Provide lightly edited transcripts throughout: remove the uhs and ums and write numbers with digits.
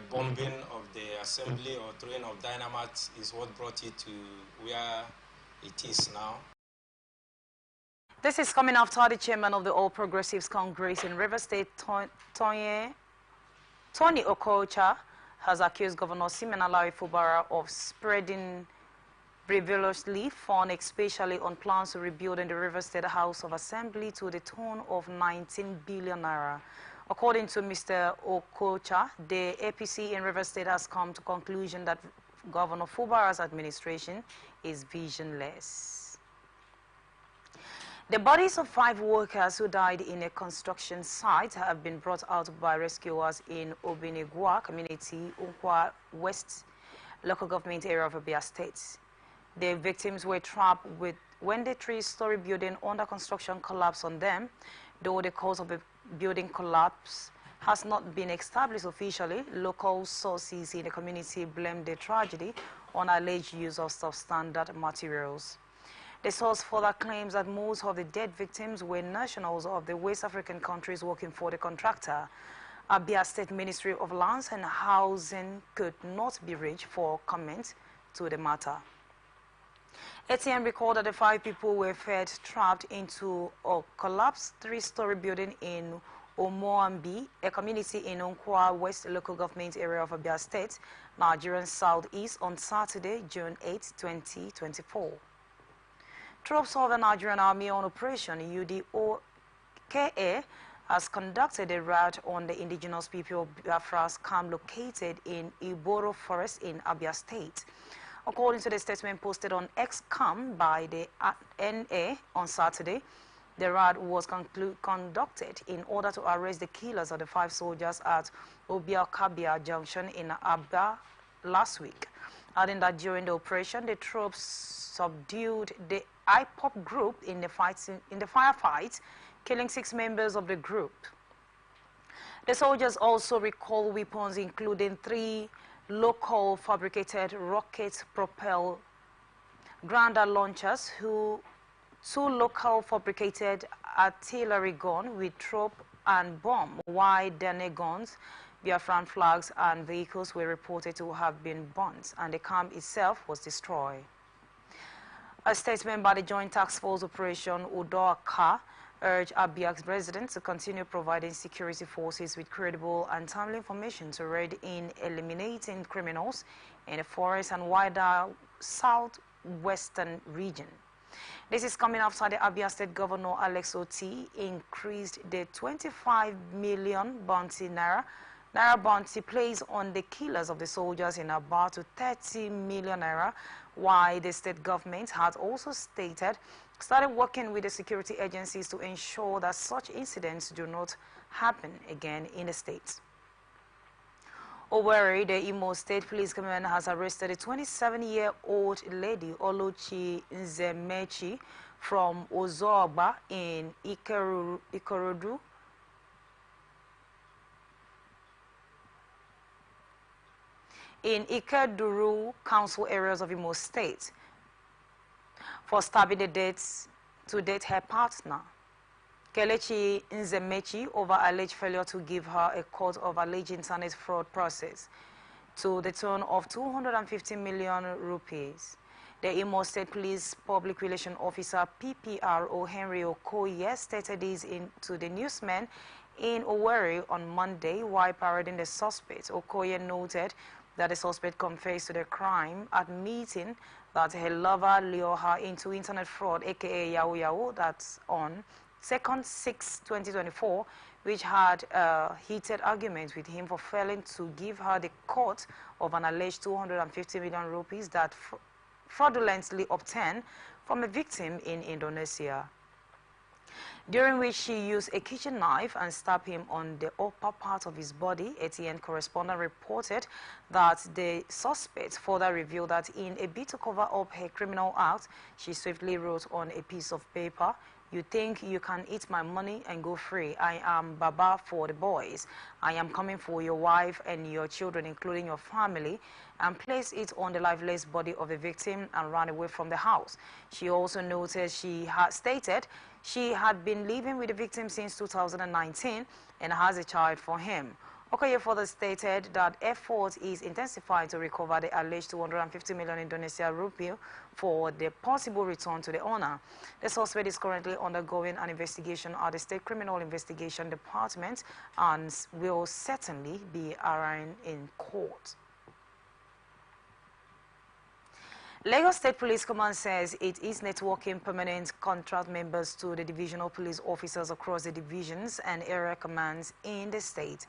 bombing of the assembly or throwing of dynamite is what brought it to where it is now. This is coming after the chairman of the All Progressives Congress in Rivers State, Tony Okocha, has accused Governor Simenalawi Fubara of spreading frivolously fund, especially on plans to rebuild in the Rivers State House of Assembly to the tune of 19 billion naira. According to Mr. Okocha, the APC in Rivers State has come to conclusion that Governor Fubara's administration is visionless. The bodies of 5 workers who died in a construction site have been brought out by rescuers in Obinigwa community, Unkwa West local government area of Abia State. The victims were trapped when the 3-story building under construction collapsed on them. Though the cause of the building collapse has not been established officially, local sources in the community blamed the tragedy on alleged use of substandard materials. The source further claims that most of the dead victims were nationals of the West African countries working for the contractor. Abia State Ministry of Lands and Housing could not be reached for comment to the matter. ATM recorded that the 5 people were found trapped into a collapsed 3-story building in Omoambi, a community in Unkwa West local government area of Abia State, Nigerian Southeast, on Saturday, June 8, 2024. Troops of the Nigerian Army on Operation UDOKA has conducted a raid on the indigenous people of Biafra's camp located in Iboro Forest in Abia State. According to the statement posted on X-Cam by the NA on Saturday, the raid was conducted in order to arrest the killers of the 5 soldiers at Obiakabia Junction in Abba last week. Adding that during the operation, the troops subdued the IPOP group in the firefight, killing 6 members of the group. The soldiers also recalled weapons including 3 local fabricated rocket-propelled Granda launchers, 2 local fabricated artillery guns with troop and bomb, while Dene guns, Biafran flags and vehicles were reported to have been burnt, and the camp itself was destroyed. A statement by the Joint Task Force Operation Udoaka urged Abia's residents to continue providing security forces with credible and timely information to aid in eliminating criminals in the forest and wider southwestern region. This is coming after the Abia State Governor Alex Oti increased the 25 million bounty naira bounty placed on the killers of the soldiers in Aba to 30 million naira, while the state government had also started working with the security agencies to ensure that such incidents do not happen again in the state. Owerri, the Imo State Police Command has arrested a 27-year-old lady, Oluchi Nzemechi, from Ozoagba in Ikorodu, in Ikeduru Council areas of Imo State, for stabbing to date her partner, Kelechi Nzemechi, over alleged failure to give her a quote of alleged internet fraud process to the tune of 250 million rupees. The Imo State Police Public Relations Officer PPRO Henry Okoye stated this to the newsmen in Owerri on Monday while parading the suspect. Okoye noted that the suspect confessed to the crime, admitting that her lover lured her into internet fraud, aka Yahoo Yahoo, that's on 2nd 6, 2024, which had a heated argument with him for failing to give her the quote of an alleged 250 million rupees that fraudulently obtained from a victim in Indonesia, during which she used a kitchen knife and stabbed him on the upper part of his body. ATN correspondent reported that the suspect further revealed that in a bid to cover up her criminal act, she swiftly wrote on a piece of paper, "You think you can eat my money and go free? I am Baba for the boys. I am coming for your wife and your children, including your family," and placed it on the lifeless body of the victim and ran away from the house. She also noted she had stated she had been living with the victim since 2019 and has a child for him. Okoye further stated that effort is intensifying to recover the alleged 250 million Indonesian rupee for the possible return to the owner. The suspect is currently undergoing an investigation at the State Criminal Investigation Department and will certainly be arraigned in court. Lagos State Police Command says it is networking permanent contract members to the divisional police officers across the divisions and area commands in the state.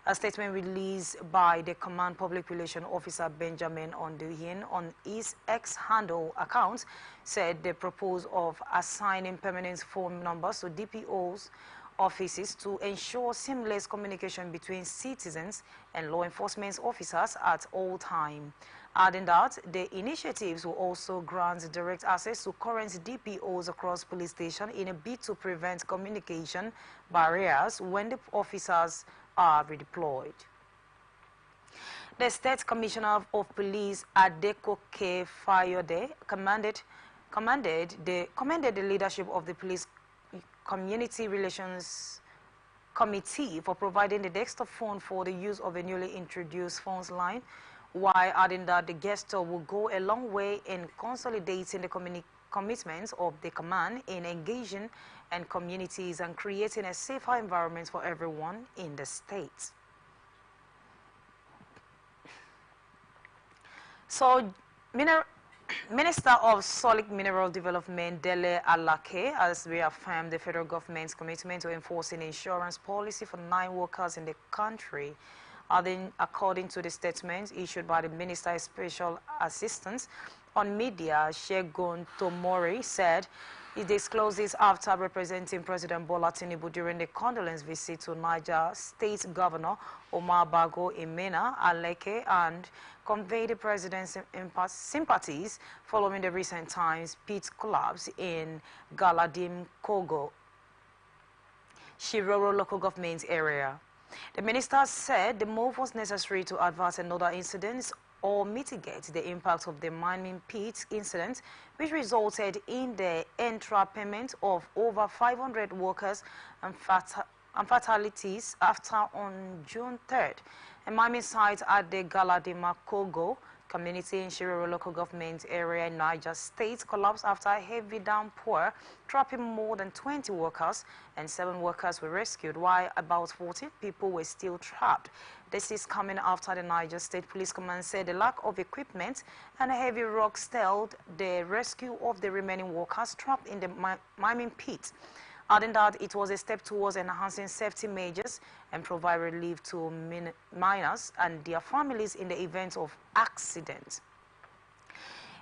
A statement released by the Command Public Relations Officer Benjamin Onduhin on his X-handle account said the proposal of assigning permanent phone numbers to DPO's offices to ensure seamless communication between citizens and law enforcement officers at all times. Adding that the initiatives will also grant direct access to current DPOs across police stations in a bid to prevent communication barriers when the officers are redeployed. The State Commissioner of Police Adekoke Fayode commended the leadership of the Police Community Relations Committee for providing the desktop phone for the use of a newly introduced phones line, while adding that the gesture will go a long way in consolidating the commitments of the command in engaging and communities and creating a safer environment for everyone in the state. So, Minister of Solid Mineral Development Dele Alake has reaffirmed the federal government's commitment to enforcing insurance policy for 9 workers in the country. According to the statement issued by the Minister's Special Assistant on Media, Shegun Tomori said he disclosed this after representing President Bola Tinubu during the condolence visit to Niger State Governor Omar Bago in Minna, Aleke, and conveyed the president's sympathies following the recent times pit collapse in Galadim Kogo, Shiroro local government area. The minister said the move was necessary to avert another incident or mitigate the impact of the mining pit incident, which resulted in the entrapment of over 500 workers and fatalities after on June 3rd. A mining site at the Galadima Kogo community in Shiroro local government area in Niger State collapsed after a heavy downpour, trapping more than 20 workers, and 7 workers were rescued, while about 14 people were still trapped. This is coming after the Niger State Police Command said the lack of equipment and heavy rock stalled the rescue of the remaining workers trapped in the mining pit, adding that it was a step towards enhancing safety measures and provide relief to miners and their families in the event of accidents.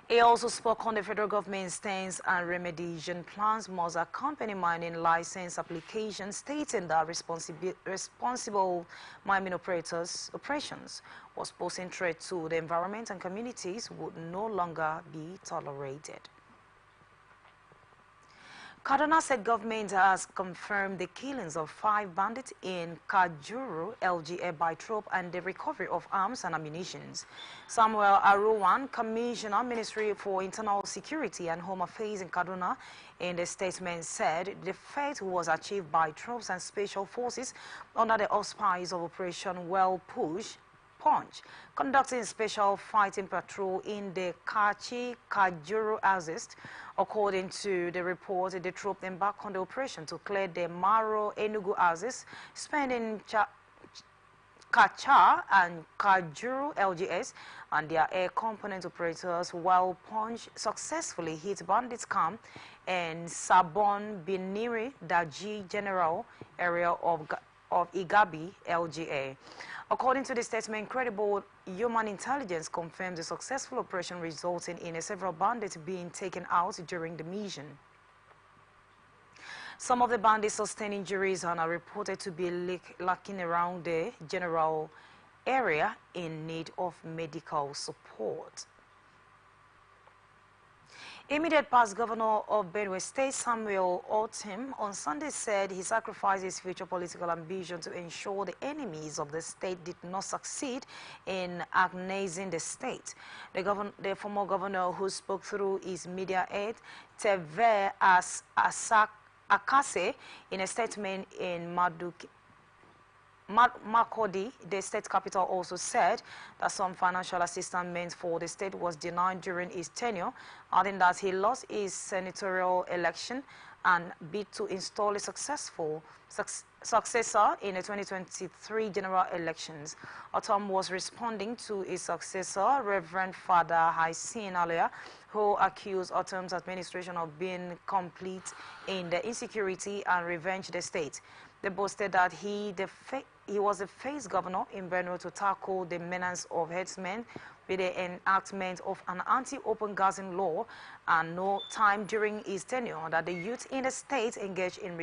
He also spoke on the federal government's stance and remediation plans must accompany mining license applications, stating that responsible mining operations was posing threat to the environment and communities would no longer be tolerated. Kaduna State government has confirmed the killings of 5 bandits in Kajuru, LGA by troop and the recovery of arms and ammunition. Samuel Aruwan, Commissioner, Ministry for Internal Security and Home Affairs in Kaduna, in the statement said the feat was achieved by troops and special forces under the auspices of Operation Well Punch, conducting special fighting patrol in the Kachi Kajuru Axis. According to the report, the troop embarked on the operation to clear the Maro Enugu Axis, spending Kacha and Kajuru LGS and their air component operators, while Punch successfully hit bandits camp in Sabon Biniri Daji General area of Igabi LGA. According to the statement, credible human intelligence confirmed the successful operation resulting in several bandits being taken out during the mission. Some of the bandits sustained injuries and are reported to be lurking around the general area in need of medical support. Immediate past governor of Benue State, Samuel Otim, on Sunday said he sacrificed his future political ambition to ensure the enemies of the state did not succeed in agonizing the state. The former governor, who spoke through his media aide, Teve Akase, in a statement in Makurdi, the state capital, also said that some financial assistance meant for the state was denied during his tenure, adding that he lost his senatorial election and bid to install a successful successor in the 2023 general elections. Otom was responding to his successor, Reverend Father Haisin Alia, who accused Otom's administration of being complete in the insecurity and revenge the state. They boasted that he was the first governor in Benue to tackle the menace of herdsmen with the enactment of an anti-open grazing law, and no time during his tenure that the youth in the state engaged in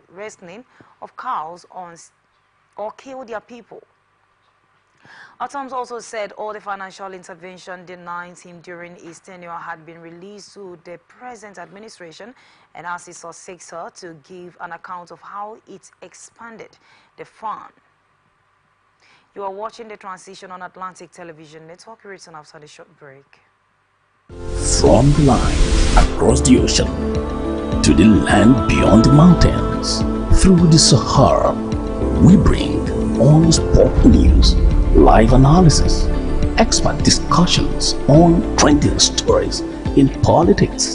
wrestling of cows or kill their people. Atoms also said all the financial intervention denied him during his tenure had been released to the present administration and asked his successor to give an account of how it expanded the fund. You are watching the transition on Atlantic Television Network. Return after the short break. From the line across the ocean to the land beyond the mountains, through the Sahara, we bring all sport news, live analysis, expert discussions on trending stories in politics,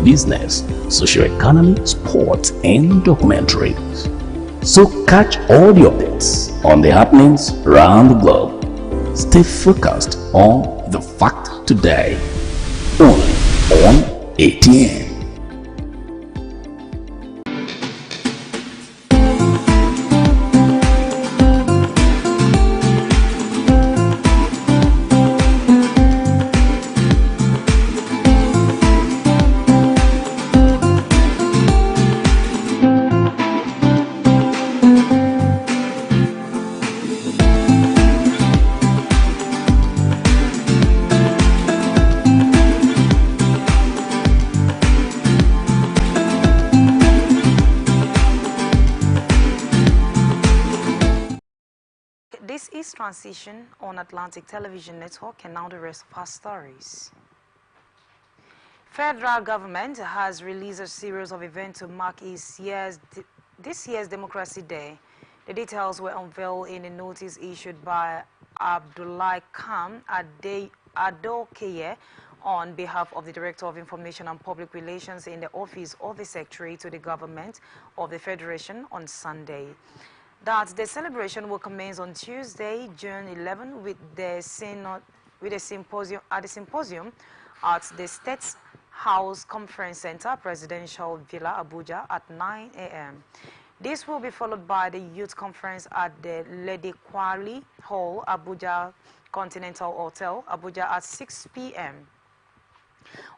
business, socio-economy, sports, and documentaries. So catch all the updates on the happenings around the globe. Stay focused on the fact today, only on ATN. This is Transition on Atlantic Television Network, and now the rest of our stories. Federal government has released a series of events to mark this year's Democracy Day. The details were unveiled in a notice issued by Abdullahi Khan Adokeye on behalf of the Director of Information and Public Relations in the Office of the Secretary to the Government of the Federation on Sunday. That the celebration will commence on Tuesday, June 11, with the symposium at the State House Conference Center, Presidential Villa, Abuja, at 9 a.m. This will be followed by the Youth Conference at the Lady Kwali Hall, Abuja Continental Hotel, Abuja, at 6 p.m.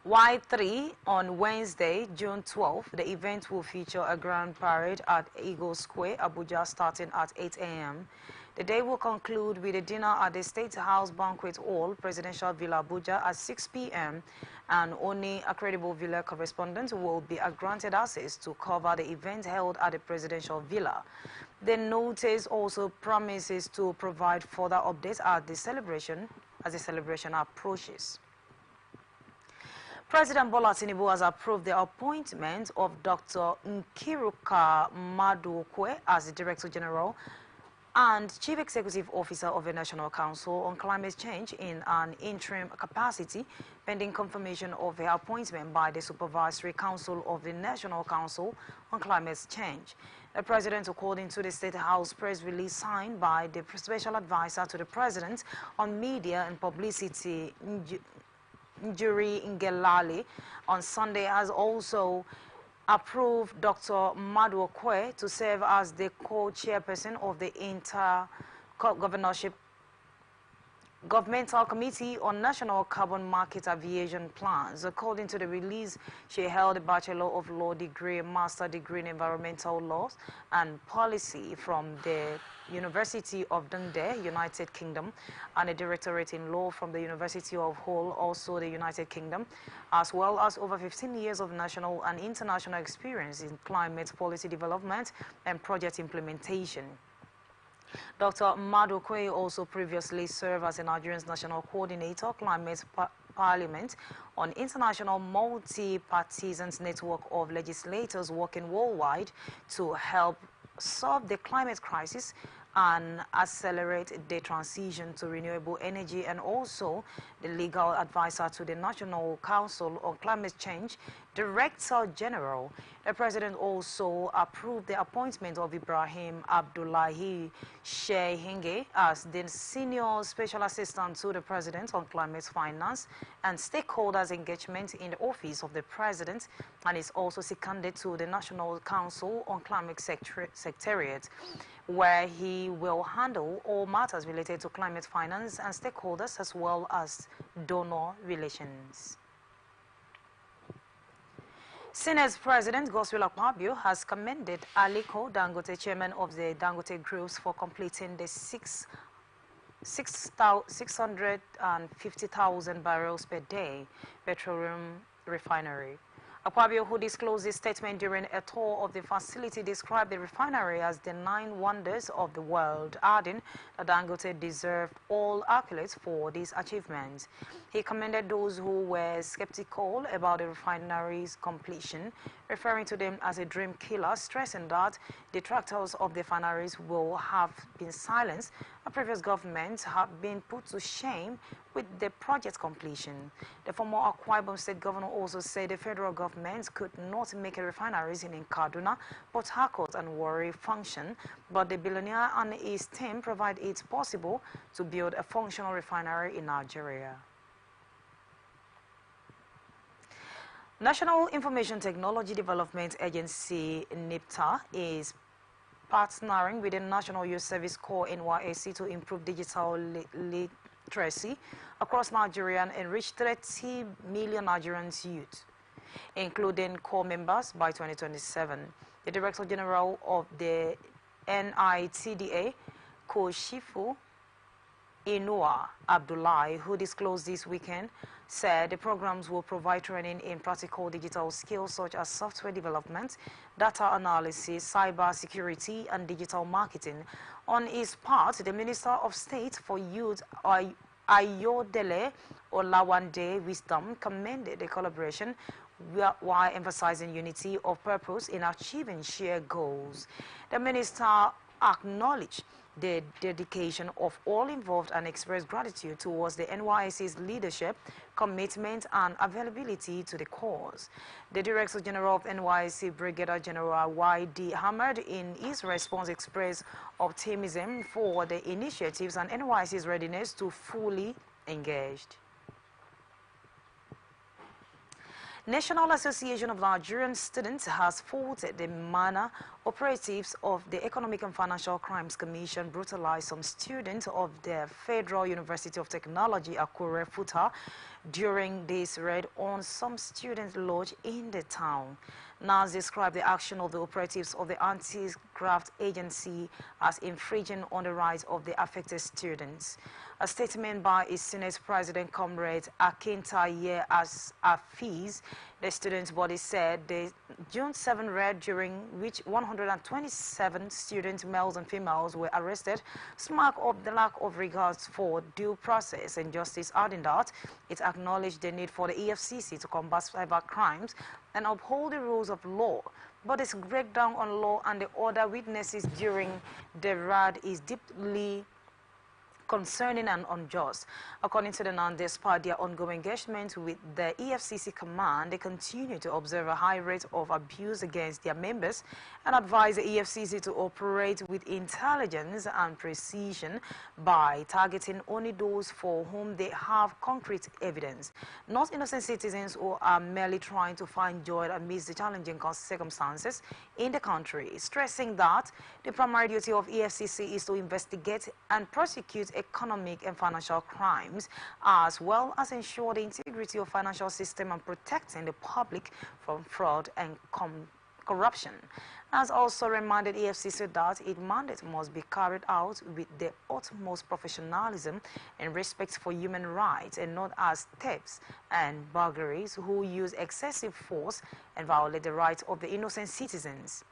Y3 on Wednesday, June 12, the event will feature a grand parade at Eagle Square, Abuja, starting at 8 a.m. The day will conclude with a dinner at the State House Banquet Hall, Presidential Villa, Abuja, at 6 p.m. and only a credible Villa correspondent will be granted access to cover the event held at the Presidential Villa. The notice also promises to provide further updates as the celebration approaches. President Bola Tinubu has approved the appointment of Dr. Nkiruka Madukwe as the Director General and Chief Executive Officer of the National Council on Climate Change in an interim capacity, pending confirmation of the appointment by the Supervisory Council of the National Council on Climate Change. The President, according to the State House press release signed by the Special Advisor to the President on Media and Publicity, Njuri Ngelale, on Sunday, has also approved Dr. Madukwe to serve as the co-chairperson of the Governmental Committee on National Carbon Market Aviation Plans. According to the release, she held a Bachelor of Law degree, Master degree in Environmental Laws and Policy from the University of Dundee, United Kingdom, and a Directorate in Law from the University of Hull, also the United Kingdom, as well as over 15 years of national and international experience in climate policy development and project implementation. Dr. Madukwe also previously served as a Nigerian's National Coordinator, Climate Parliament, on International Multi-Partisan Network of Legislators working worldwide to help solve the climate crisis, and accelerate the transition to renewable energy, and also the legal advisor to the National Council on Climate Change, Director General. The President also approved the appointment of Ibrahim Abdullahi Shehinge as the Senior Special Assistant to the President on Climate Finance and Stakeholders Engagement in the Office of the President, and is also seconded to the National Council on Climate Secretariat, where he will handle all matters related to climate finance and stakeholders as well as donor relations. Senate President Godswill Akpabio has commended Aliko Dangote, chairman of the Dangote Groups, for completing the 650,000 barrels per day petroleum refinery. Akpabio, who disclosed this statement during a tour of the facility, described the refinery as the 9 wonders of the world, adding that Dangote deserved all accolades for these achievements. He commended those who were skeptical about the refinery's completion, referring to them as a dream killer, stressing that detractors of the refineries will have been silenced. A previous governments have been put to shame with the project completion. The former Akwa Ibom State Governor also said the federal government could not make a refineries in Kaduna, Port Harcourt and Warri function, but the billionaire and his team provide it possible to build a functional refinery in Nigeria. National Information Technology Development Agency, NIPTA, is partnering with the National Youth Service Corps NYSC to improve digital literacy across Nigeria and enrich 30 million Nigerians youth, including core members by 2027. The Director General of the NITDA, Koshifu Inua Abdullahi, who disclosed this weekend, said the programs will provide training in practical digital skills such as software development, data analysis, cyber security, and digital marketing. On his part, the Minister of State for Youth, Ayodele Olawande Wisdom, commended the collaboration while emphasizing unity of purpose in achieving shared goals. The minister acknowledged the dedication of all involved and expressed gratitude towards the NYSC's leadership, commitment, and availability to the cause. The Director General of NYSC, Brigadier General Y.D. Hamad, in his response expressed optimism for the initiatives and NYSC's readiness to fully engage. National Association of Nigerian Students has faulted the manner operatives of the Economic and Financial Crimes Commission brutalized some students of the Federal University of Technology, Akure, Futa, during this raid on some students lodged in the town. NAS described the action of the operatives of the anti-graft agency as infringing on the rights of the affected students. A statement by its Senate President, Comrade Akintaye Afiz, the students' body said the June 7 raid, during which 127 students, males and females, were arrested, smack of the lack of regards for due process and justice, adding that it acknowledged the need for the EFCC to combat cyber crimes and uphold the rules of law. But its breakdown on law and the other witnesses during the raid is deeply concerning and unjust. According to the NAN, despite their ongoing engagement with the EFCC command, they continue to observe a high rate of abuse against their members and advise the EFCC to operate with intelligence and precision by targeting only those for whom they have concrete evidence, not innocent citizens who are merely trying to find joy amidst the challenging circumstances in the country, stressing that the primary duty of EFCC is to investigate and prosecute economic and financial crimes, as well as ensure the integrity of financial system and protecting the public from fraud and corruption. As also reminded EFCC that its mandate must be carried out with the utmost professionalism and respect for human rights, and not as thieves and burglaries who use excessive force and violate the rights of the innocent citizens,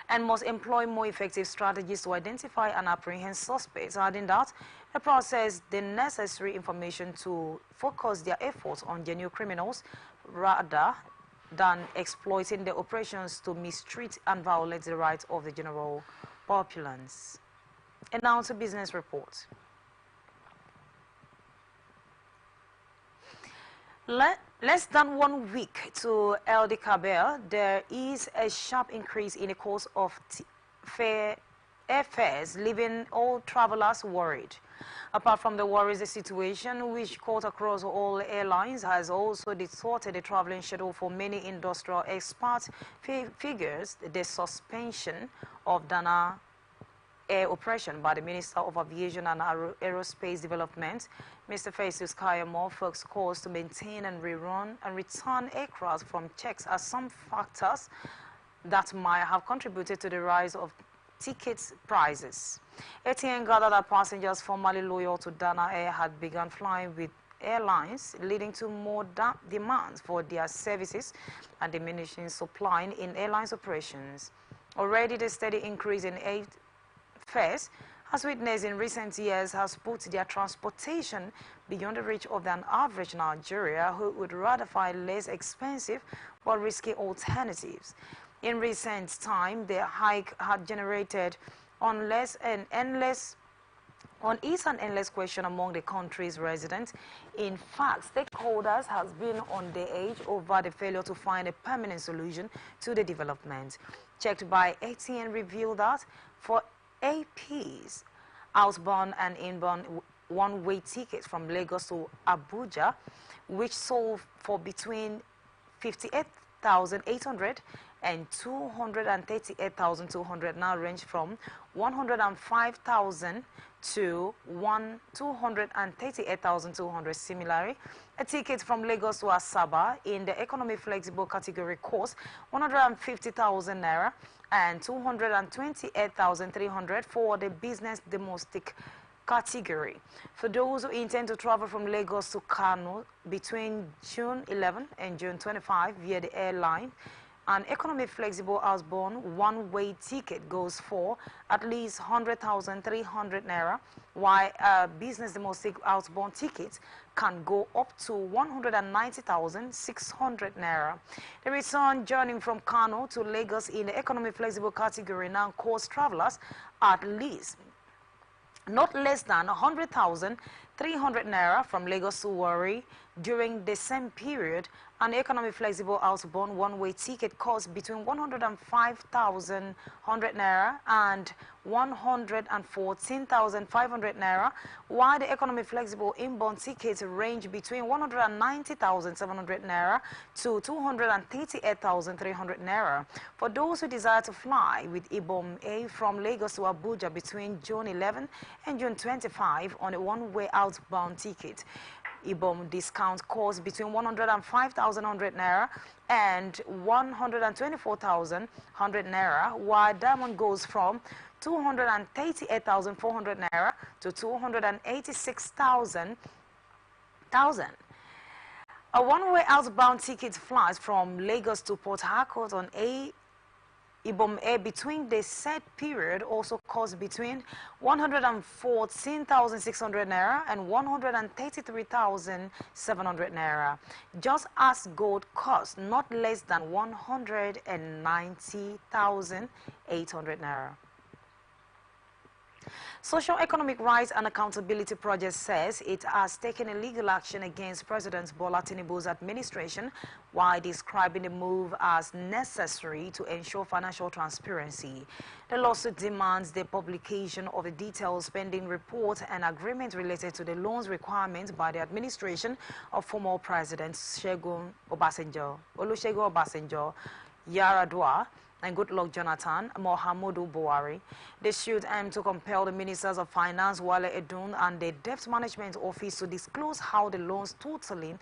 and must employ more effective strategies to identify and apprehend suspects, adding that the process the necessary information to focus their efforts on genuine criminals rather than exploiting the operations to mistreat and violate the rights of the general populace. And now to business reports. Less than 1 week to El Kabel, there is a sharp increase in the cost of airfares, leaving all travelers worried. Apart from the worries, the situation, which cut across all airlines, has also distorted the traveling schedule for many industrial experts. Figures the suspension of Dana air operation by the Minister of Aviation and Aerospace Development, Mr. Festus Kayamo, folks calls to maintain and rerun and return aircraft from checks as some factors that might have contributed to the rise of ticket prices. ATN gathered that passengers formerly loyal to Dana Air had begun flying with airlines, leading to more demands for their services and diminishing supply in airlines operations. Already, the steady increase in fares, as witnessed in recent years, has put their transportation beyond the reach of an average Nigeria who would rather find less expensive but risky alternatives. In recent time, the hike had generated is an endless question among the country's residents. In fact, stakeholders has been on the edge over the failure to find a permanent solution to the development. Checked by ATN revealed that for APs, outbound and inbound one-way tickets from Lagos to Abuja, which sold for between 58,800 and 238,200, now range from 105,000 to 238,200. Similarly, a ticket from Lagos to Asaba in the economy flexible category costs 150,000 naira and 228,300 for the business domestic category. For those who intend to travel from Lagos to Kano between June 11 and June 25 via the airline, an economy flexible outbound one-way ticket goes for at least 100,300 naira, while a business domestic outbound ticket can go up to 190,600 naira. The return journey from Kano to Lagos in the economy flexible category now costs travelers at least not less than 100,300 naira from Lagos to Warri. During the same period, an economy flexible outbound one-way ticket costs between 105,100 naira and 114,500 naira, while the economy flexible inbound tickets range between 190,700 naira to 238,300 naira. For those who desire to fly with IBOM A from Lagos to Abuja between June 11 and June 25 on a one-way outbound ticket, IBOM discount costs between 105,100 naira and 124,100 naira, while Diamond goes from 238,400 naira to 286,000. A one-way outbound ticket flies from Lagos to Port Harcourt on IBOM Air between the said period also costs between 114,600 naira and 133,700 naira, just as gold costs not less than 190,800 naira. Socio-Economic Rights and Accountability Project says it has taken a legal action against President Bola Tinubu's administration while describing the move as necessary to ensure financial transparency. The lawsuit demands the publication of a detailed spending report and agreement related to the loans requirements by the administration of former President Olusegun Obasanjo, Yar'Adua, and Goodluck Jonathan, Muhammadu Buhari. They should aim to compel the Ministers of Finance, Wale Edun, and the Debt Management Office to disclose how the loans totaling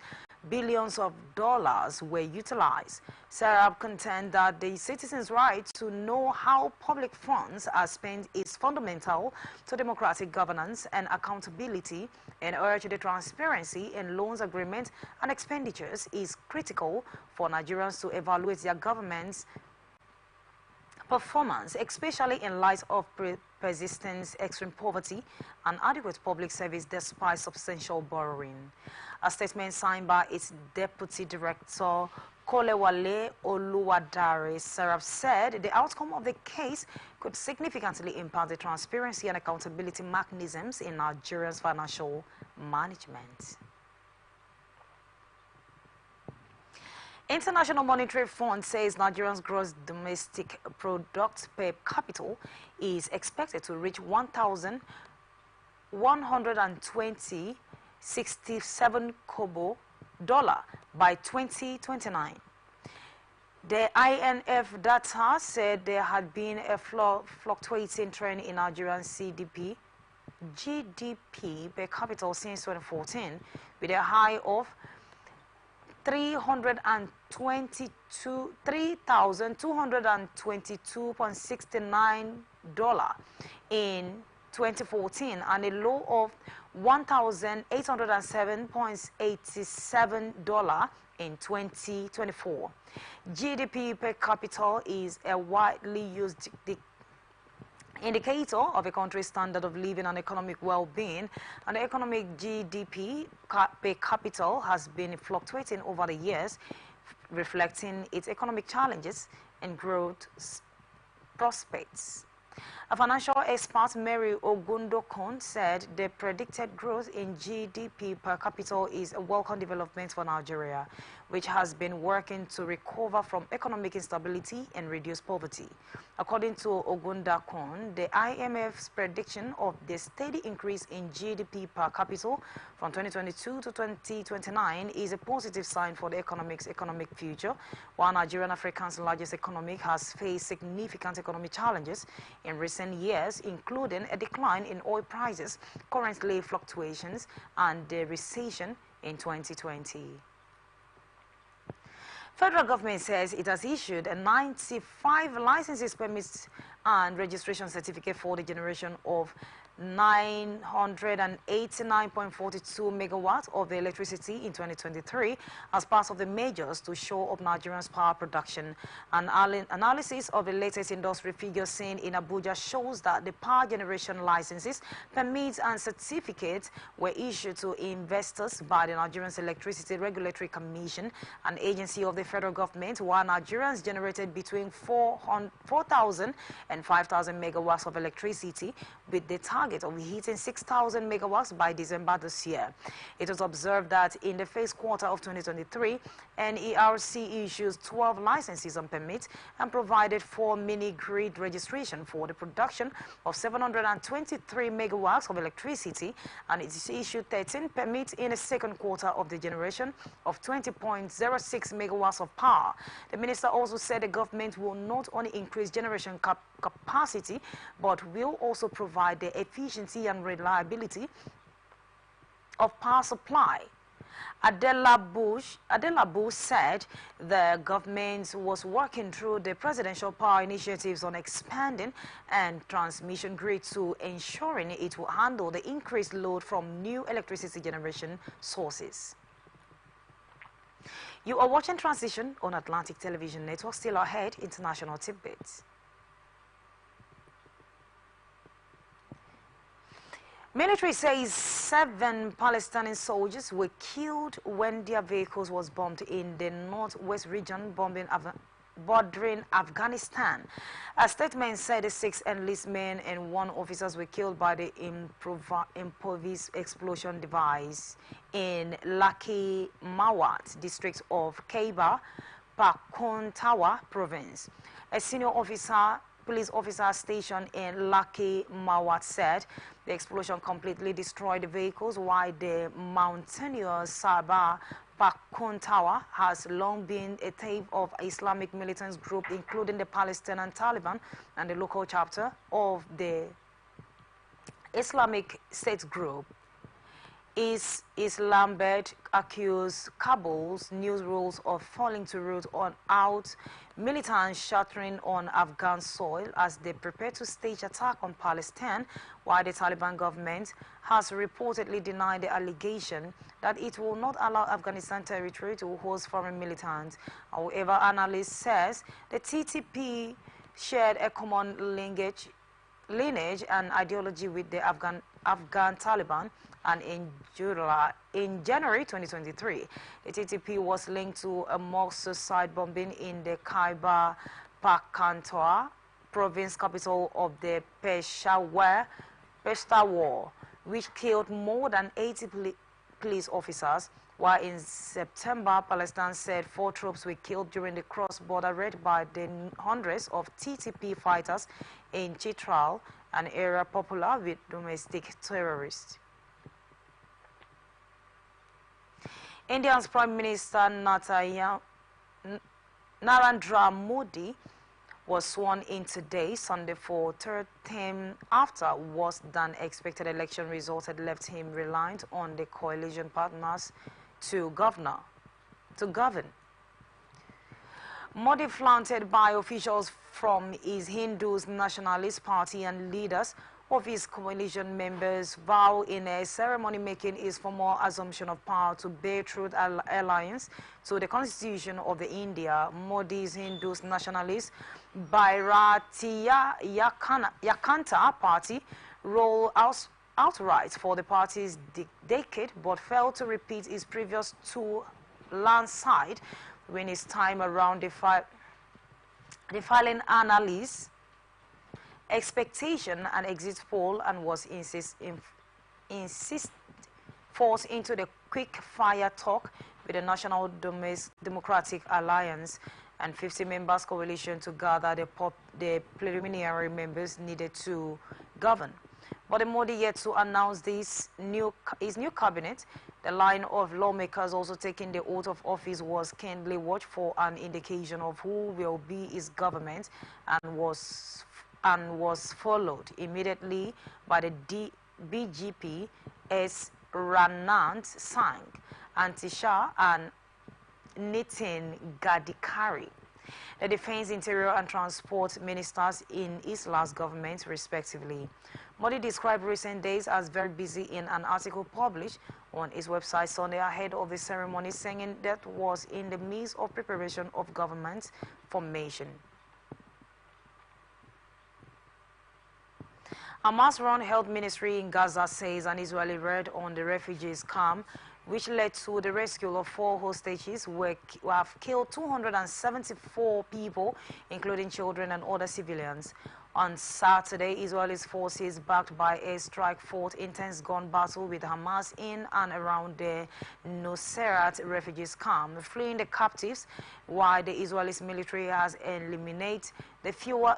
billions of dollars were utilized. Sarab contend that the citizens' right to know how public funds are spent is fundamental to democratic governance and accountability, and urge the transparency in loans agreements and expenditures is critical for Nigerians to evaluate their government's performance, especially in light of persistent extreme poverty and adequate public service despite substantial borrowing. A statement signed by its Deputy Director, Kolewale Oluwadare Serap said the outcome of the case could significantly impact the transparency and accountability mechanisms in Nigeria's financial management. International Monetary Fund says Nigeria's gross domestic product per capita is expected to reach 1,120.67 kobo dollar by 2029. The INF data said there had been a fluctuating trend in Nigerian GDP per capita since 2014, with a high of $3,222.69 in 2014 and a low of $1,807.87 in 2024. GDP per capita is a widely used indicator of a country's standard of living and economic well-being, and the economic GDP per capita has been fluctuating over the years, reflecting its economic challenges and growth prospects. A financial expert, Mary Ogundokon, said the predicted growth in GDP per capita is a welcome development for Nigeria, which has been working to recover from economic instability and reduce poverty. According to Ogundokon, the IMF's prediction of the steady increase in GDP per capita from 2022 to 2029 is a positive sign for the economic future, while Nigeria, Africa's largest economy, has faced significant economic challenges in recent years, including a decline in oil prices, currency fluctuations, and the recession in 2020. Federal government says it has issued 95 licenses, permits, and registration certificate for the generation of 989.42 megawatts of electricity in 2023 as part of the measures to shore up Nigeria's power production. An analysis of the latest industry figures seen in Abuja shows that the power generation licenses, permits, and certificates were issued to investors by the Nigerian Electricity Regulatory Commission, an agency of the federal government, while Nigerians generated between 4,000 and 5,000 megawatts of electricity, with the target of hitting 6,000 megawatts by December this year. It was observed that in the first quarter of 2023, NERC issues 12 licenses and permits and provided 4 mini-grid registration for the production of 723 megawatts of electricity, and it issued 13 permits in the second quarter of the generation of 20.06 megawatts of power. The minister also said the government will not only increase generation capacity, but will also provide the efficiency and reliability of power supply. Adela Bush said the government was working through the presidential power initiatives on expanding and transmission grid to ensuring it will handle the increased load from new electricity generation sources. You are watching Transition on Atlantic Television Network. Still ahead, international tidbits. Military says 7 Palestinian soldiers were killed when their vehicles was bombed in the northwest region bordering Afghanistan. A statement said the 6 enlisted men and 1 officer were killed by the improvised explosion device in Laki Mawat district of Khyber Pakhtunkhwa province. A senior police officer stationed in Laki Mawat said the explosion completely destroyed the vehicles, while the mountaineers Sabah Pakhtunkhwa has long been a type of Islamic militant group, including the Palestinian Taliban and the local chapter of the Islamic State group. Islamabad accused Kabul's news rules of falling to root out militants shattering on Afghan soil as they prepare to stage attack on Palestine, while the Taliban government has reportedly denied the allegation that it will not allow Afghanistan territory to host foreign militants. However, analysts says the TTP shared a common lineage and ideology with the Afghan Taliban, And in January 2023, the TTP was linked to a mosque suicide bombing in the Khyber Pakhtunkhwa province capital of the Peshawar, which killed more than 80 police officers, while in September, Palestine said 4 troops were killed during the cross-border raid by the hundreds of TTP fighters in Chitral, an area popular with domestic terrorists. India's Prime Minister Narendra Modi was sworn in today, Sunday, for third term after worse than expected election results had left him reliant on the coalition partners to govern. Modi, flaunted by officials from his Hindu Nationalist Party and leaders of his coalition members, vow in a ceremony making his formal assumption of power to bear true alliance to the constitution of the India. Modi's Hindu Nationalist Bharatiya Janata Party rolled outright for the party's decade, but failed to repeat his previous 2 landslide when his time around defiling analysts expectation and exit poll, and was forced into the quick fire talk with the National Democratic Alliance and 50 members coalition to gather the preliminary members needed to govern. But the Modi yet to announce his new cabinet. The line of lawmakers also taking the oath of office was keenly watched for an indication of who will be his government, and was followed immediately by the BJP S. Ranant Singh, Anti-Shah, and Nitin Gadkari, the Defense, Interior and Transport ministers in his last government, respectively. Modi described recent days as very busy in an article published on his website Sunday ahead of the ceremony, saying that was in the midst of preparation of government formation. Hamas-run health ministry in Gaza says an Israeli raid on the refugees camp, which led to the rescue of 4 hostages who have killed 274 people, including children and other civilians. On Saturday, Israeli forces, backed by airstrike, fought intense gun battle with Hamas in and around the Nuseirat refugees camp, fleeing the captives, while the Israeli military has eliminated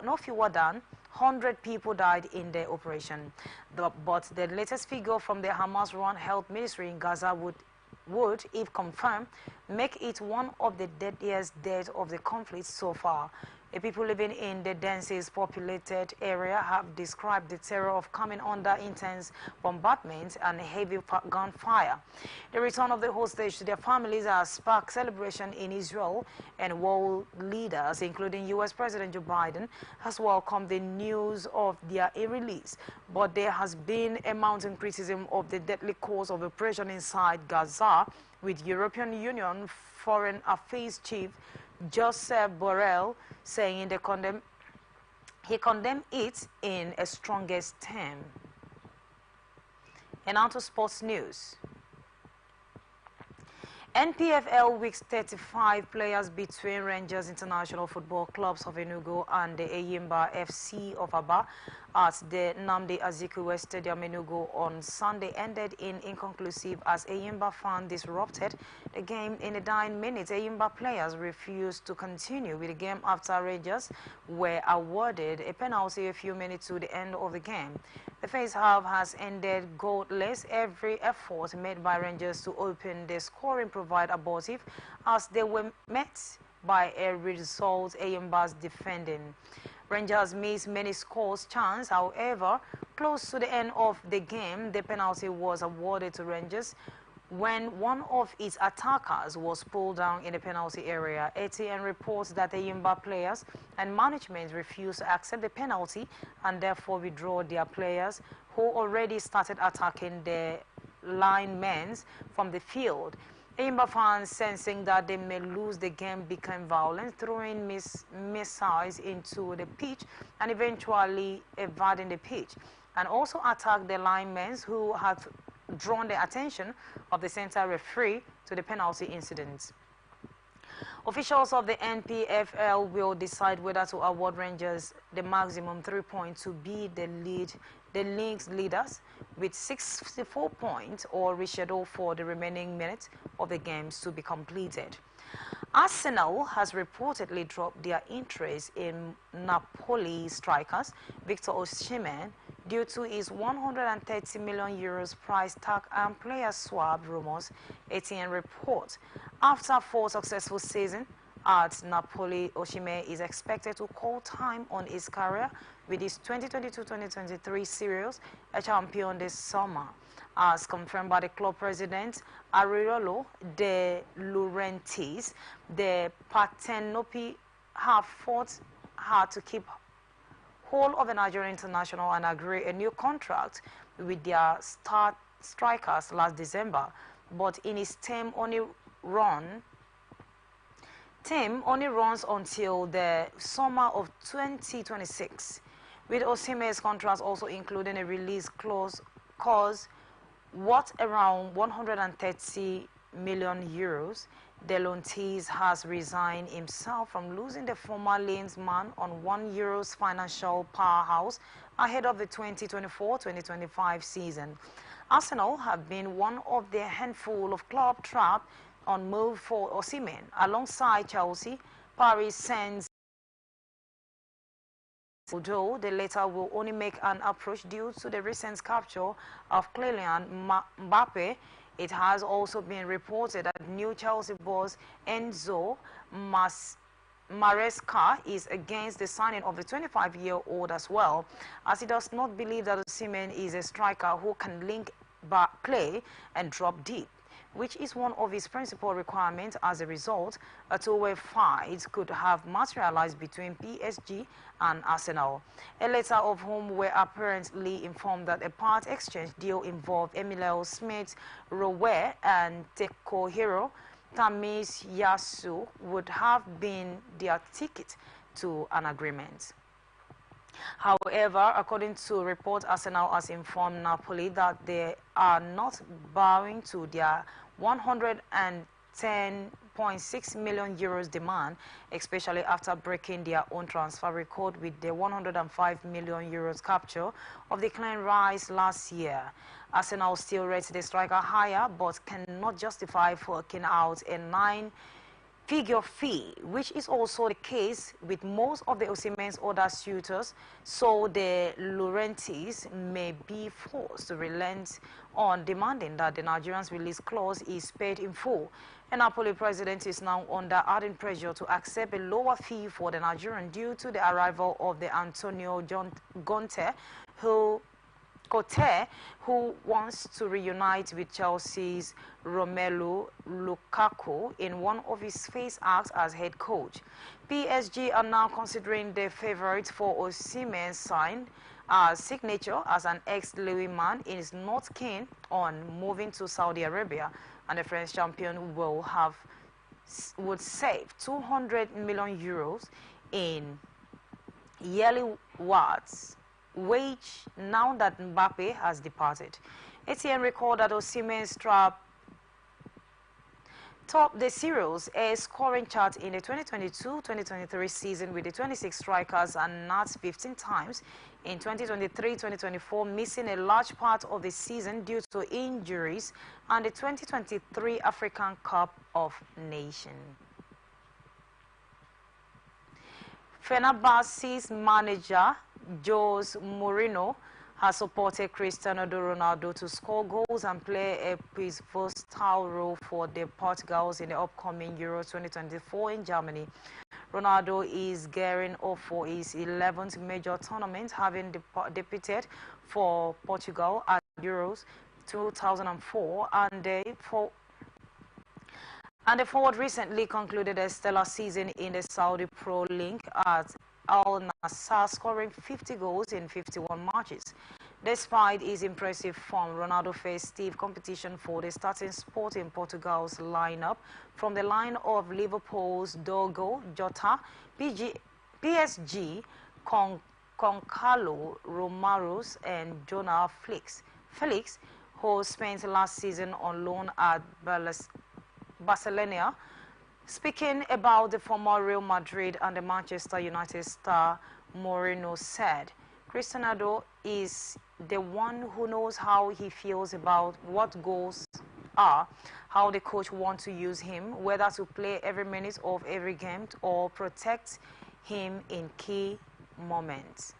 no fewer than 100 people died in the operation. But the latest figure from the Hamas-run health ministry in Gaza would, if confirmed, make it one of the deadliest deaths of the conflict so far. The people living in the densest populated area have described the terror of coming under intense bombardment and heavy gunfire. The return of the hostage to their families has sparked celebration in Israel, and world leaders, including U.S. President Joe Biden, has welcomed the news of their release. But there has been a mounting criticism of the deadly course of operation inside Gaza, with European Union Foreign Affairs Chief Joseph Borrell saying he condemned it in a strongest term. And on to sports news. NPFL Week 35 players between Rangers International Football Clubs of Enugu and the Eyimba FC of Aba at the Nnamdi Azikiwe Stadium Enugu on Sunday ended in inconclusive as Eyimba fans disrupted the game in the 9 minutes. Eyimba players refused to continue with the game after Rangers were awarded a penalty a few minutes to the end of the game. The first half has ended goalless. Every effort made by Rangers to open the scoring proved abortive as they were met by a result Eyimba's defending. Rangers missed many scores chance. However, close to the end of the game, the penalty was awarded to Rangers when one of its attackers was pulled down in the penalty area. ATN reports that the Eyimba players and management refused to accept the penalty and therefore withdraw their players who already started attacking the linemen from the field. Eyimba fans, sensing that they may lose the game, became violent, throwing missiles into the pitch and eventually evading the pitch, and also attacked the linemen who had drawn the attention of the center referee to the penalty incident. Officials of the NPFL will decide whether to award Rangers the maximum 3 points to be the league's leaders with 64 points, or reschedule for the remaining minutes of the games to be completed. Arsenal has reportedly dropped their interest in Napoli strikers Victor Osimhen due to his 130 million euros price tag and player swap rumors, ATN reports. After 4 successful seasons at Napoli, Osimhen is expected to call time on his career with his 2022-2023 series, a champion this summer. As confirmed by the club president, Aurelio De Laurentiis, the Partenopi have fought hard to keep hold of the Nigerian international and agree a new contract with their star strikers last December. But in his team only runs until the summer of 2026, with Osimhen's contract also including a release clause worth around 130 million euros. De Laurentiis has resigned himself from losing the former Lens man on €1 financial powerhouse ahead of the 2024-2025 season. Arsenal have been one of the handful of clubs trapped on move for Osimhen, alongside Chelsea, Paris Saint-Germain. Although the latter will only make an approach due to the recent capture of Kylian Mbappe, it has also been reported that new Chelsea boss Enzo Maresca is against the signing of the 25-year-old as well, as he does not believe that Osimhen is a striker who can link back play and drop deep, which is one of his principal requirements. As a result, a two-way fight could have materialized between PSG and Arsenal. A letter of whom were apparently informed that a part exchange deal involved Emilio Smith Rowe and Tekohiro Tamis Yasu would have been their ticket to an agreement. However, according to reports, Arsenal has informed Napoli that they are not bowing to their 110.6 million euros demand, especially after breaking their own transfer record with the 105 million euros capture of the Declan Rice last year. Arsenal still rates the striker higher, but cannot justify forking out a 9-figure fee, which is also the case with most of the Osimhen's other suitors, so the Laurentiis may be forced to relent on demanding that the Nigerian's release clause is paid in full. The Napoli president is now under ardent pressure to accept a lower fee for the Nigerian due to the arrival of the Antonio Conte, who wants to reunite with Chelsea's Romelu Lukaku in one of his face acts as head coach. PSG are now considering the favourites for Osimhen's signature, as an ex-Louis man is not keen on moving to Saudi Arabia, and the French champion would save 200 million euros in yearly wage now that Mbappe has departed. ATN recalled that Osimhen's topped the Series A scoring chart in the 2022-2023 season with the 26 strikers and not 15 times in 2023-2024, missing a large part of the season due to injuries and the 2023 African Cup of Nations. Fenerbahce's manager Jose Mourinho has supported Cristiano Ronaldo to score goals and play a versatile role for the Portugals in the upcoming Euro 2024 in Germany. Ronaldo is gearing up for his 11th major tournament, having debuted for Portugal at Euros 2004, and the forward recently concluded a stellar season in the Saudi Pro League at Al Nassr, scoring 50 goals in 51 matches. Despite his impressive form, Ronaldo faced stiff competition for the starting spot in Portugal's lineup from the line of Liverpool's Diogo Jota, PSG, Concalo Romaros, and Jonah Felix, who spent last season on loan at Barcelona. Speaking about the former Real Madrid and the Manchester United star, Mourinho said, Cristiano is the one who knows how he feels about what goals are, how the coach wants to use him, whether to play every minute of every game or protect him in key moments.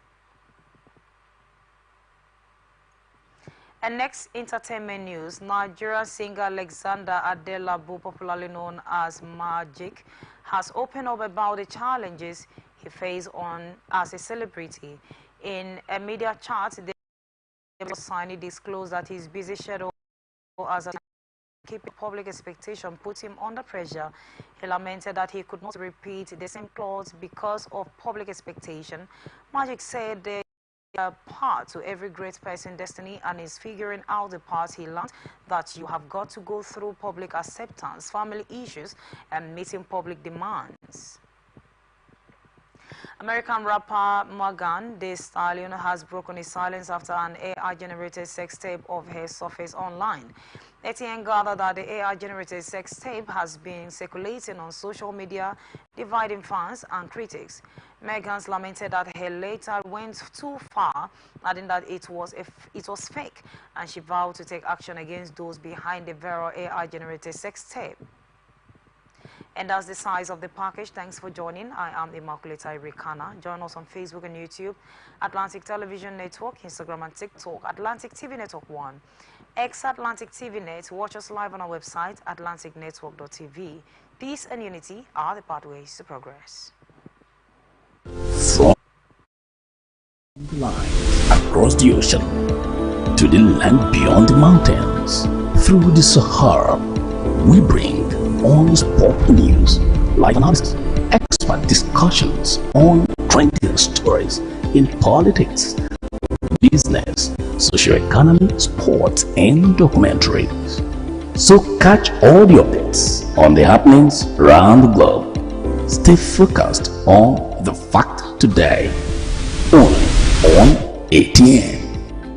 And next, entertainment news. Nigerian singer Alexander Adelabu, popularly known as Magic, has opened up about the challenges he faces as a celebrity. In a media chat, the signing disclosed that his busy schedule as a keeping public expectation put him under pressure. He lamented that he could not repeat the same clothes because of public expectation. Magic said there a part to every great person's destiny and is figuring out the part he learned that you have got to go through public acceptance, family issues, and meeting public demands. American rapper Megan Thee Stallion has broken his silence after an AI-generated sex tape of her surfaced online. ATN gathered that the AI-generated sex tape has been circulating on social media, dividing fans and critics. Megan lamented that her later went too far, adding that it was fake, and she vowed to take action against those behind the viral AI-generated sex tape. And that's the size of the package. Thanks for joining. I am Immaculate Irikana. Join us on Facebook and YouTube, Atlantic Television Network, Instagram and TikTok, Atlantic TV Network 1, X Atlantic TV Net. Watch us live on our website, atlanticnetwork.tv. Peace and unity are the pathways to progress. From the line across the ocean to the land beyond the mountains, through the Sahara, we bring all sport news, live analysis, expert discussions on trending stories in politics, business, socio-economy, sports, and documentaries. So catch all the updates on the happenings around the globe. Stay focused on the fact today, only on ATN.